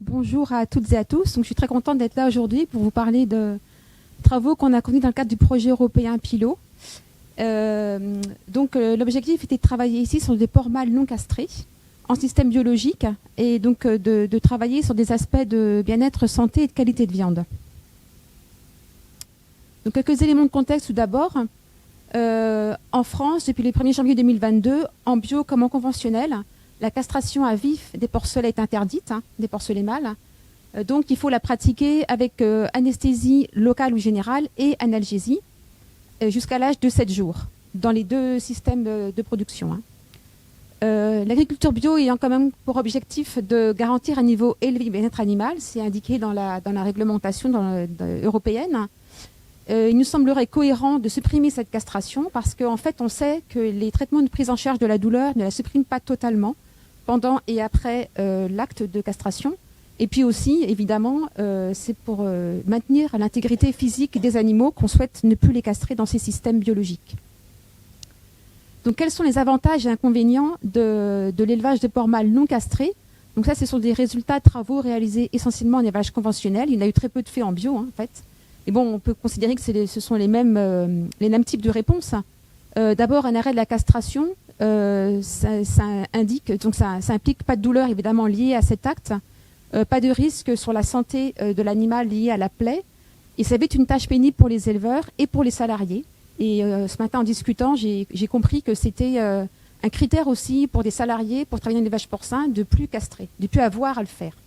Bonjour à toutes et à tous. Donc, je suis très contente d'être là aujourd'hui pour vous parler de travaux qu'on a conduits dans le cadre du projet européen PILO. L'objectif était de travailler ici sur des porcs mâles non castrés en système biologique et donc de travailler sur des aspects de bien-être, santé et de qualité de viande. Donc, quelques éléments de contexte tout d'abord. En France, depuis le 1er janvier 2022, en bio comme en conventionnel, la castration à vif des porcelets est interdite, des porcelets mâles. Donc, il faut la pratiquer avec anesthésie locale ou générale et analgésie jusqu'à l'âge de 7 jours dans les deux systèmes de production. L'agriculture bio ayant quand même pour objectif de garantir un niveau élevé de bien-être animal, c'est indiqué dans la réglementation européenne. Il nous semblerait cohérent de supprimer cette castration parce qu'en fait, on sait que les traitements de prise en charge de la douleur ne la suppriment pas totalement pendant et après l'acte de castration. Et puis aussi, évidemment, c'est pour maintenir l'intégrité physique des animaux qu'on souhaite ne plus les castrer dans ces systèmes biologiques. Donc, quels sont les avantages et inconvénients de l'élevage de porcs mâles non castrés? Donc ça, ce sont des résultats de travaux réalisés essentiellement en élevage conventionnel. Il y en a eu très peu de faits en bio, en fait. Et bon, on peut considérer que ce sont les mêmes types de réponses. D'abord, un arrêt de la castration, ça implique pas de douleur évidemment liée à cet acte, pas de risque sur la santé de l'animal lié à la plaie. Et ça évite une tâche pénible pour les éleveurs et pour les salariés. Et ce matin, en discutant, j'ai compris que c'était un critère aussi pour des salariés, pour travailler en élevage porcin, de plus castrer, de plus avoir à le faire.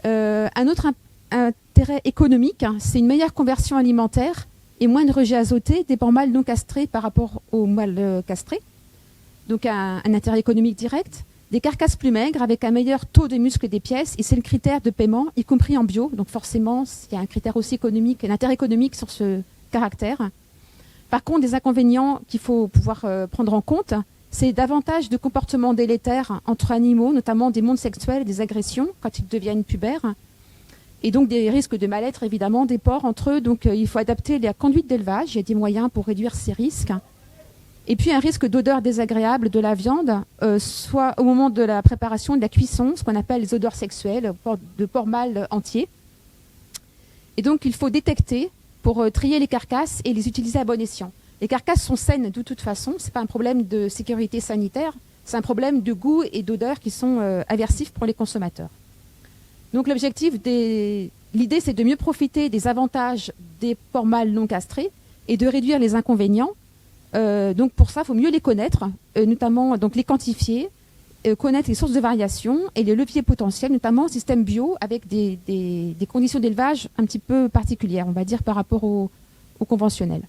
Un autre intérêt économique, c'est une meilleure conversion alimentaire et moins de rejet azoté des porcs mâles non castrés par rapport aux mâles castrés. Donc un intérêt économique direct. Des carcasses plus maigres avec un meilleur taux de muscle des pièces, et c'est le critère de paiement, y compris en bio. Donc forcément, il y a un critère aussi économique, un intérêt économique sur ce caractère. Par contre, des inconvénients qu'il faut pouvoir prendre en compte, c'est davantage de comportements délétères entre animaux, notamment des mondes sexuels et des agressions quand ils deviennent pubères. Et donc des risques de mal-être, évidemment, des porcs entre eux. Donc il faut adapter la conduite d'élevage. Il y a des moyens pour réduire ces risques. Et puis un risque d'odeur désagréable de la viande, soit au moment de la préparation, de la cuisson, ce qu'on appelle les odeurs sexuelles de porc mâle entier. Et donc il faut détecter pour trier les carcasses et les utiliser à bon escient. Les carcasses sont saines de toute façon. Ce n'est pas un problème de sécurité sanitaire. C'est un problème de goût et d'odeur qui sont aversifs pour les consommateurs. Donc l'idée, c'est de mieux profiter des avantages des porcs mâles non castrés et de réduire les inconvénients. Donc pour ça, il faut mieux les connaître, notamment donc les quantifier, connaître les sources de variation et les leviers potentiels, notamment au système bio, avec des conditions d'élevage un petit peu particulières, on va dire, par rapport au conventionnel.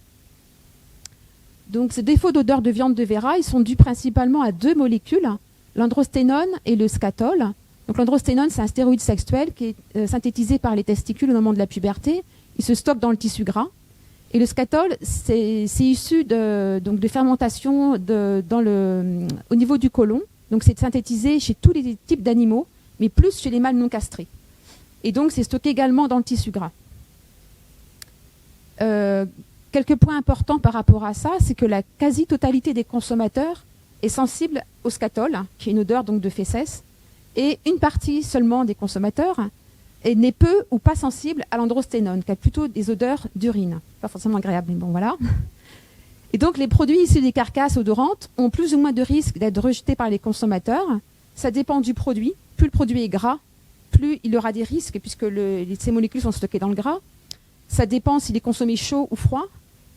Donc ces défauts d'odeur de viande de Véra, ils sont dus principalement à deux molécules, l'androsténone et le scatol. Donc l'androsténone, c'est un stéroïde sexuel qui est synthétisé par les testicules au moment de la puberté. Il se stocke dans le tissu gras. Et le scatol, c'est issu de fermentation au niveau du côlon. Donc c'est synthétisé chez tous les types d'animaux, mais plus chez les mâles non castrés. Et donc c'est stocké également dans le tissu gras. Quelques points importants par rapport à ça, c'est que la quasi-totalité des consommateurs est sensible au scatol, qui est une odeur donc de fesses, et une partie seulement des consommateurs n'est peu ou pas sensible à l'androsténone, qui a plutôt des odeurs d'urine. Pas forcément agréables, mais bon, voilà. Et donc, les produits issus des carcasses odorantes ont plus ou moins de risques d'être rejetés par les consommateurs. Ça dépend du produit. Plus le produit est gras, plus il aura des risques, puisque ces molécules sont stockées dans le gras. Ça dépend s'il est consommé chaud ou froid.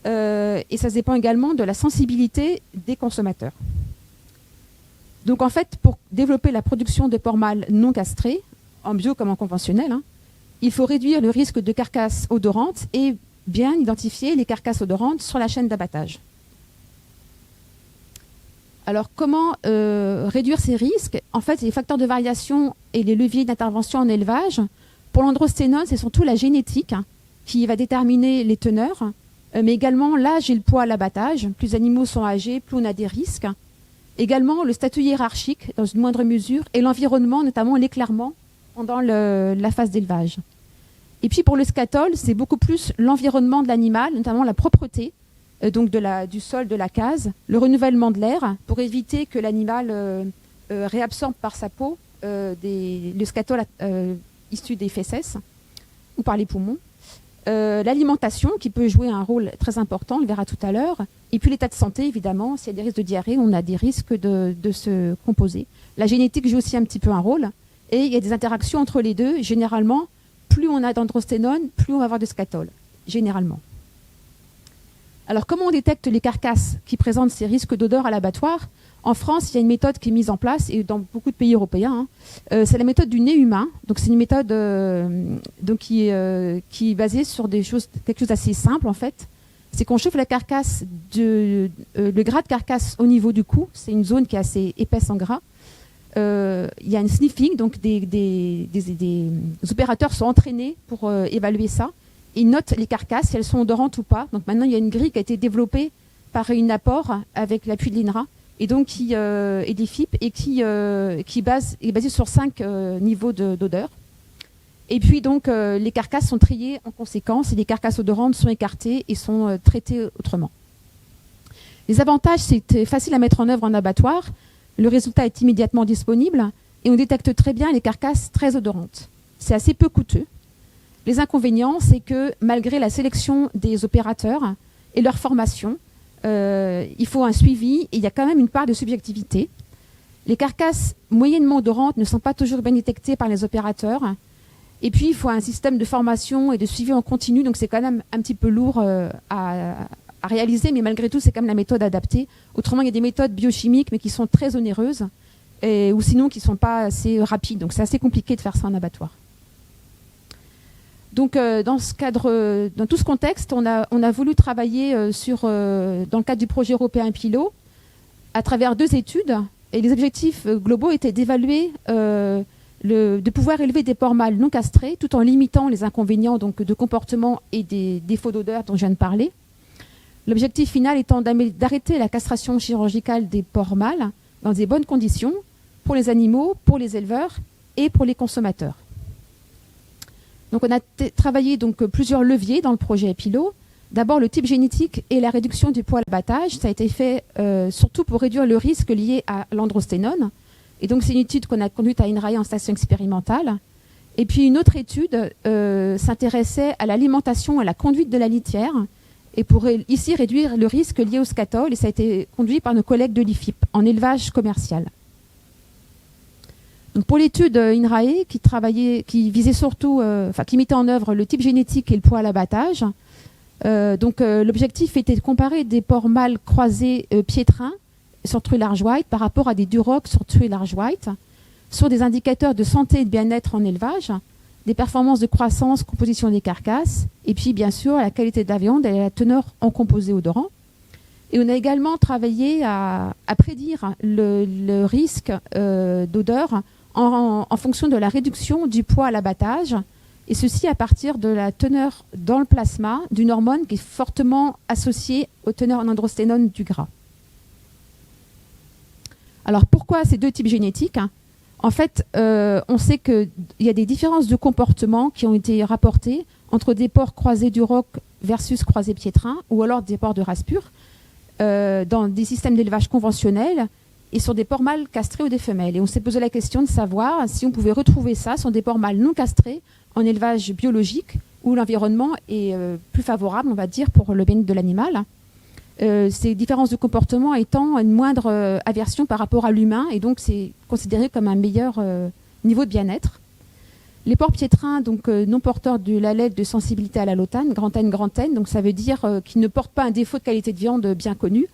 Et ça dépend également de la sensibilité des consommateurs. Donc, en fait, pour développer la production de porcs mâles non castrés, en bio comme en conventionnel, il faut réduire le risque de carcasses odorantes et bien identifier les carcasses odorantes sur la chaîne d'abattage. Alors, comment réduire ces risques? En fait, les facteurs de variation et les leviers d'intervention en élevage, pour l'androsténone, c'est surtout la génétique qui va déterminer les teneurs, mais également l'âge et le poids à l'abattage. Plus les animaux sont âgés, plus on a des risques. Également, le statut hiérarchique, dans une moindre mesure, et l'environnement, notamment l'éclairement, pendant la phase d'élevage. Et puis pour le scatol, c'est beaucoup plus l'environnement de l'animal, notamment la propreté donc du sol, de la case, le renouvellement de l'air, pour éviter que l'animal réabsorbe par sa peau le scatol issu des fesses ou par les poumons. L'alimentation qui peut jouer un rôle très important, on le verra tout à l'heure. Et puis l'état de santé, évidemment, s'il y a des risques de diarrhée, on a des risques de se composer. La génétique joue aussi un petit peu un rôle. Et il y a des interactions entre les deux. Généralement, plus on a d'androsténone, plus on va avoir de scatol, généralement. Alors, comment on détecte les carcasses qui présentent ces risques d'odeur à l'abattoir? En France, il y a une méthode qui est mise en place, et dans beaucoup de pays européens, c'est la méthode du nez humain. Donc, c'est une méthode qui est basée sur quelque chose d'assez simple, en fait. C'est qu'on chauffe la carcasse, le gras de carcasse au niveau du cou. C'est une zone qui est assez épaisse en gras. Il y a un sniffing, donc des opérateurs sont entraînés pour évaluer ça. Ils notent les carcasses, si elles sont odorantes ou pas. Donc maintenant, il y a une grille qui a été développée par une apport avec l'appui de l'INRA et donc et des FIP et qui est basée sur 5 niveaux d'odeur. Et puis donc les carcasses sont triées en conséquence et les carcasses odorantes sont écartées et sont traitées autrement. Les avantages, c'est facile à mettre en œuvre en abattoir. Le résultat est immédiatement disponible et on détecte très bien les carcasses très odorantes. C'est assez peu coûteux. Les inconvénients, c'est que malgré la sélection des opérateurs et leur formation, il faut un suivi et il y a quand même une part de subjectivité. Les carcasses moyennement odorantes ne sont pas toujours bien détectées par les opérateurs. Et puis, il faut un système de formation et de suivi en continu, donc c'est quand même un petit peu lourd à réaliser, mais malgré tout, c'est quand même la méthode adaptée. Autrement, il y a des méthodes biochimiques, mais qui sont très onéreuses, ou sinon qui ne sont pas assez rapides. Donc, c'est assez compliqué de faire ça en abattoir. Donc, dans tout ce contexte, on a voulu travailler dans le cadre du projet européen Pilot, à travers 2 études. Et les objectifs globaux étaient d'évaluer, de pouvoir élever des porcs mâles non castrés, tout en limitant les inconvénients donc, de comportement et des défauts d'odeur dont je viens de parler. L'objectif final étant d'arrêter la castration chirurgicale des porcs mâles dans des bonnes conditions pour les animaux, pour les éleveurs et pour les consommateurs. Donc on a travaillé donc plusieurs leviers dans le projet Pilot. D'abord le type génétique et la réduction du poids à l'abattage. Ça a été fait surtout pour réduire le risque lié à l'androsténone. Et donc c'est une étude qu'on a conduite à INRAE en station expérimentale. Et puis une autre étude s'intéressait à l'alimentation et à la conduite de la litière et pour ici réduire le risque lié au scatol. Et ça a été conduit par nos collègues de l'IFIP en élevage commercial. Donc pour l'étude INRAE qui visait surtout, qui mettait en œuvre le type génétique et le poids à l'abattage, l'objectif était de comparer des porcs mâles croisés piétrins sur truie large white par rapport à des durocs sur truie large white, sur des indicateurs de santé et de bien-être en élevage, des performances de croissance, composition des carcasses, et puis bien sûr la qualité de la viande et la teneur en composés odorants. Et on a également travaillé à prédire le risque d'odeur en fonction de la réduction du poids à l'abattage, et ceci à partir de la teneur dans le plasma d'une hormone qui est fortement associée aux teneurs en androsténone du gras. Alors pourquoi ces 2 types génétiques? En fait, on sait qu'il y a des différences de comportement qui ont été rapportées entre des porcs croisés duroc versus croisés piétrins, ou alors des porcs de race pure, dans des systèmes d'élevage conventionnels, et sur des porcs mâles castrés ou des femelles. Et on s'est posé la question de savoir si on pouvait retrouver ça sur des porcs mâles non castrés en élevage biologique où l'environnement est plus favorable, on va dire, pour le bien-être de l'animal. Ces différences de comportement étant une moindre aversion par rapport à l'humain et donc c'est considéré comme un meilleur niveau de bien-être. Les porcs piétrins, donc non porteurs de la lettre de sensibilité à la lotane, grand N, donc ça veut dire qu'ils ne portent pas un défaut de qualité de viande bien connu,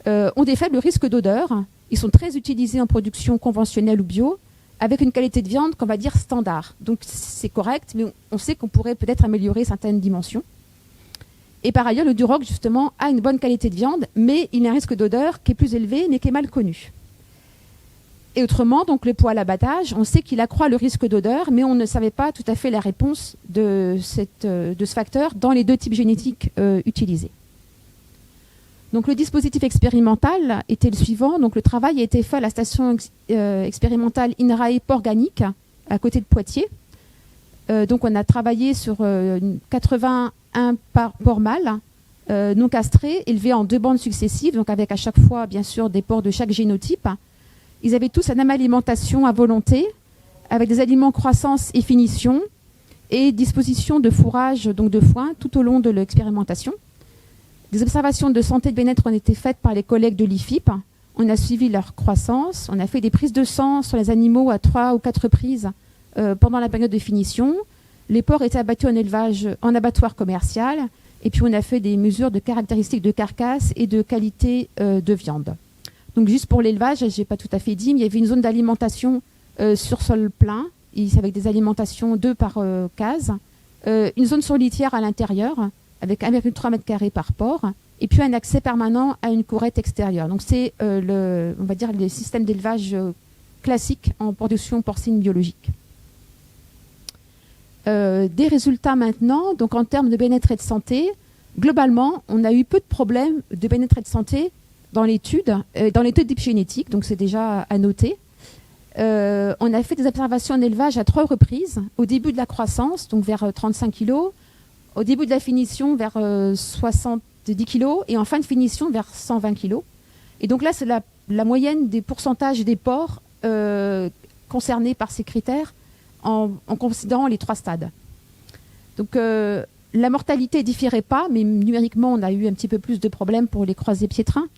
ont des faibles risques d'odeur. Ils sont très utilisés en production conventionnelle ou bio, avec une qualité de viande qu'on va dire standard. Donc c'est correct, mais on sait qu'on pourrait peut-être améliorer certaines dimensions. Et par ailleurs, le duroc, justement, a une bonne qualité de viande, mais il a un risque d'odeur qui est plus élevé, mais qui est mal connu. Et autrement, donc le poids à l'abattage, on sait qu'il accroît le risque d'odeur, mais on ne savait pas tout à fait la réponse de ce facteur dans les 2 types génétiques utilisés. Donc le dispositif expérimental était le suivant. Donc le travail a été fait à la station expérimentale INRAE Porganique, à côté de Poitiers. Donc on a travaillé sur 81 porcs mâles non castrés, élevés en 2 bandes successives, donc avec à chaque fois bien sûr des porcs de chaque génotype. Ils avaient tous une alimentation à volonté avec des aliments croissance et finition, et disposition de fourrage, donc de foin, tout au long de l'expérimentation. Des observations de santé et de bien-être ont été faites par les collègues de l'IFIP. On a suivi leur croissance, on a fait des prises de sang sur les animaux à 3 ou 4 reprises pendant la période de finition. Les porcs étaient abattus en abattoir commercial, et puis on a fait des mesures de caractéristiques de carcasse et de qualité de viande. Donc juste pour l'élevage, je n'ai pas tout à fait dit, mais il y avait une zone d'alimentation sur sol plein, avec des alimentations 2 par case, une zone sur litière à l'intérieur, avec 1,3 m² par porc, et puis un accès permanent à une courette extérieure. Donc c'est on va dire le système d'élevage classique en production porcine biologique. Des résultats maintenant, donc en termes de bien-être et de santé, globalement, on a eu peu de problèmes de bien-être et de santé dans l'étude d'épigénétique, donc c'est déjà à noter. On a fait des observations en élevage à 3 reprises, au début de la croissance, donc vers 35 kg, au début de la finition vers 70 kg, et en fin de finition vers 120 kg. Et donc là, c'est la moyenne des pourcentages des porcs concernés par ces critères, en considérant les 3 stades. Donc la mortalité ne différait pas, mais numériquement on a eu un petit peu plus de problèmes pour les croisés piétrins.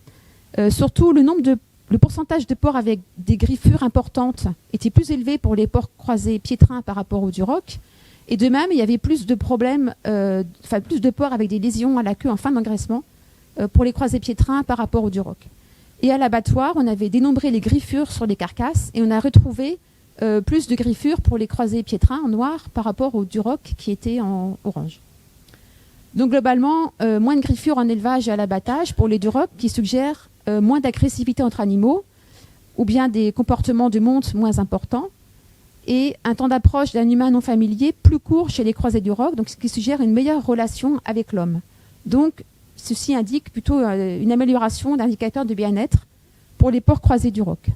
Surtout le pourcentage de porcs avec des griffures importantes était plus élevé pour les porcs croisés piétrins par rapport au Duroc. Et de même, il y avait plus de problèmes, plus de porcs avec des lésions à la queue en fin d'engraissement pour les croisés piétrins par rapport au Duroc. Et à l'abattoir, on avait dénombré les griffures sur les carcasses et on a retrouvé plus de griffures pour les croisés piétrins en noir par rapport au Duroc qui était en orange. Donc globalement, moins de griffures en élevage et à l'abattage pour les Duroc qui suggèrent moins d'agressivité entre animaux ou bien des comportements de monte moins importants et un temps d'approche d'un humain non familier plus court chez les croisés Duroc, donc ce qui suggère une meilleure relation avec l'homme. Donc ceci indique plutôt une amélioration d'indicateurs de bien-être pour les porcs croisés Duroc.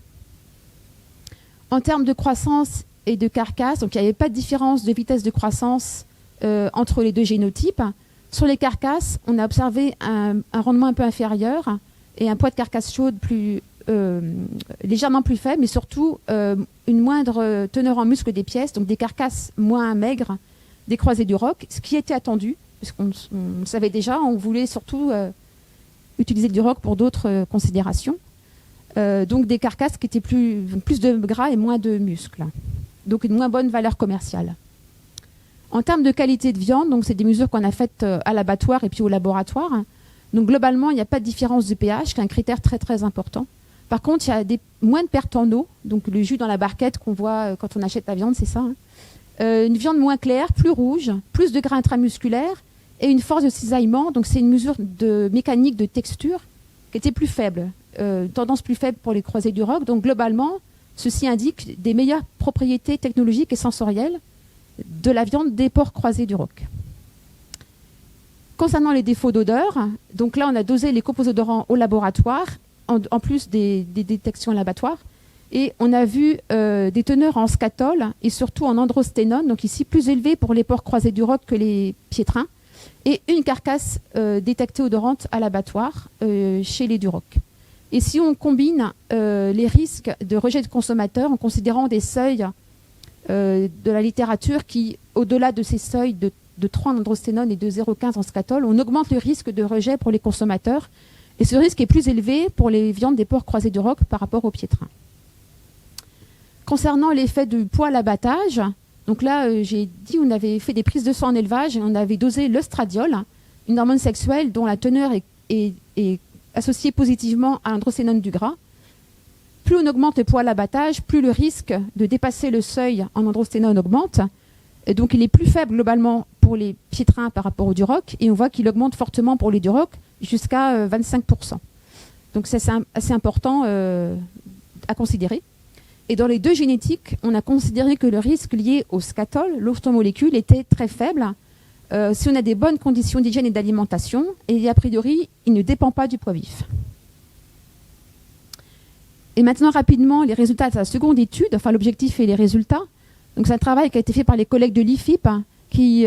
En termes de croissance et de carcasse, donc il n'y avait pas de différence de vitesse de croissance entre les deux génotypes. Sur les carcasses, on a observé un rendement un peu inférieur et un poids de carcasse chaude légèrement plus faible, mais surtout une moindre teneur en muscle des pièces, donc des carcasses moins maigres des croisés Duroc, ce qui était attendu, puisqu'on le savait déjà, on voulait surtout utiliser le Duroc pour d'autres considérations. Donc des carcasses qui étaient plus de gras et moins de muscles, donc une moins bonne valeur commerciale. En termes de qualité de viande, donc c'est des mesures qu'on a faites à l'abattoir et puis au laboratoire. Donc globalement, il n'y a pas de différence de pH, qui est un critère très très important. Par contre, il y a moins de perte en eau, donc le jus dans la barquette qu'on voit quand on achète la viande, c'est ça. Une viande moins claire, plus rouge, plus de gras intramusculaires et une force de cisaillement. Donc c'est une mesure de mécanique de texture qui était plus faible, tendance plus faible pour les croisés Duroc. Donc globalement, ceci indique des meilleures propriétés technologiques et sensorielles de la viande des porcs croisés Duroc. Concernant les défauts d'odeur, donc là on a dosé les composés odorants au laboratoire, en plus des détections à l'abattoir, et on a vu des teneurs en scatol et surtout en androsténone, donc ici plus élevées pour les porcs croisés Duroc que les piétrins, et une carcasse détectée odorante à l'abattoir chez les Duroc. Et si on combine les risques de rejet de consommateurs en considérant des seuils de la littérature qui, au-delà de ces seuils de 3 en androsténone et de 0,15 en scatol, on augmente le risque de rejet pour les consommateurs. Et ce risque est plus élevé pour les viandes des porcs croisés Duroc par rapport aux piétrins. Concernant l'effet du poids à l'abattage, donc là, j'ai dit on avait fait des prises de sang en élevage et on avait dosé l'œstradiol, une hormone sexuelle dont la teneur est associée positivement à l'androsténone du gras. Plus on augmente le poids à l'abattage, plus le risque de dépasser le seuil en androsténone augmente. Et donc il est plus faible globalement pour les piétrins par rapport au Duroc, et on voit qu'il augmente fortement pour les Duroc jusqu'à 25%. Donc c'est assez important à considérer. Et dans les deux génétiques, on a considéré que le risque lié au scatol, l'osmomolécule, était très faible si on a des bonnes conditions d'hygiène et d'alimentation, et a priori, il ne dépend pas du poids vif. Et maintenant, rapidement, les résultats de la seconde étude, enfin l'objectif et les résultats. Donc c'est un travail qui a été fait par les collègues de l'IFIP qui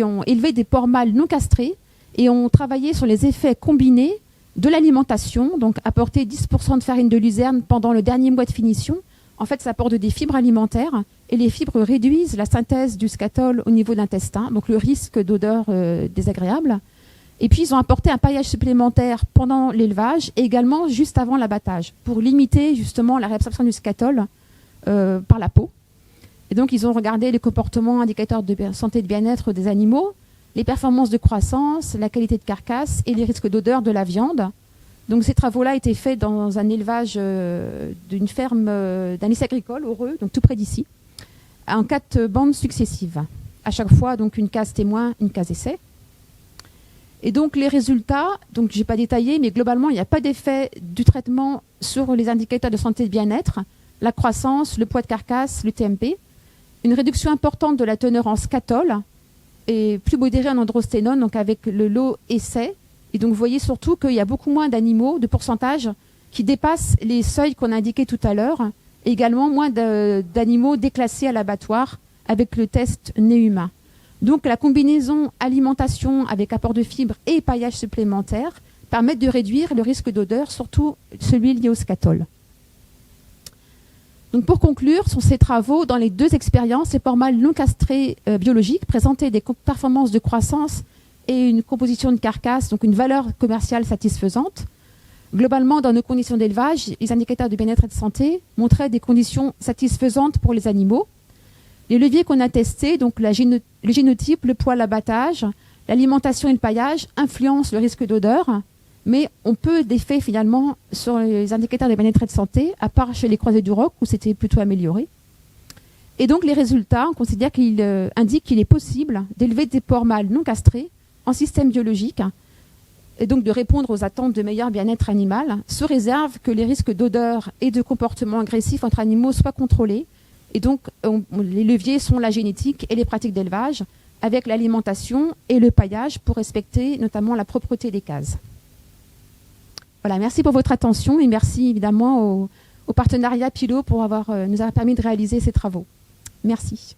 ont élevé des porcs mâles non castrés et ont travaillé sur les effets combinés de l'alimentation, donc apporter 10% de farine de luzerne pendant le dernier mois de finition En fait, ça apporte des fibres alimentaires et les fibres réduisent la synthèse du scatol au niveau de l'intestin, donc le risque d'odeur désagréable. Et puis, ils ont apporté un paillage supplémentaire pendant l'élevage et également juste avant l'abattage pour limiter justement la réabsorption du scatol par la peau. Et donc, ils ont regardé les comportements indicateurs de santé et de bien-être des animaux, les performances de croissance, la qualité de carcasse et les risques d'odeur de la viande. Donc, ces travaux-là étaient faits dans un élevage d'une ferme d'un lycée agricole, Heureux, donc tout près d'ici, en 4 bandes successives. À chaque fois, donc, une case témoin, une case essai. Et donc, les résultats, donc, je n'ai pas détaillé, mais globalement, il n'y a pas d'effet du traitement sur les indicateurs de santé et de bien-être, la croissance, le poids de carcasse, le TMP. Une réduction importante de la teneur en scatol et plus modérée en androsténone, donc avec le lot essai. Et donc, vous voyez surtout qu'il y a beaucoup moins d'animaux, de pourcentage, qui dépassent les seuils qu'on a indiqués tout à l'heure. Et également moins d'animaux déclassés à l'abattoir avec le test nez humain. Donc, la combinaison alimentation avec apport de fibres et paillage supplémentaire permet de réduire le risque d'odeur, surtout celui lié au scatol. Donc, pour conclure, sur ces travaux, dans les 2 expériences, les porcs mâles non castrés biologiques présentaient des performances de croissance et une composition de carcasse, donc une valeur commerciale satisfaisante. Globalement, dans nos conditions d'élevage, les indicateurs de bien-être et de santé montraient des conditions satisfaisantes pour les animaux. Les leviers qu'on a testés, donc le génotype, le poids à l'abattage, l'alimentation et le paillage, influencent le risque d'odeur, mais on peut d'effet finalement sur les indicateurs de bien-être et de santé, à part chez les croisés du Roc où c'était plutôt amélioré. Et donc les résultats, on considère qu'ils indiquent qu'il est possible d'élever des porcs mâles non castrés en système biologique et donc de répondre aux attentes de meilleur bien-être animal, sous réserve que les risques d'odeur et de comportement agressif entre animaux soient contrôlés. Et donc les leviers sont la génétique et les pratiques d'élevage, avec l'alimentation et le paillage pour respecter notamment la propreté des cases. Voilà, merci pour votre attention et merci évidemment au partenariat Pilot pour nous avoir permis de réaliser ces travaux. Merci.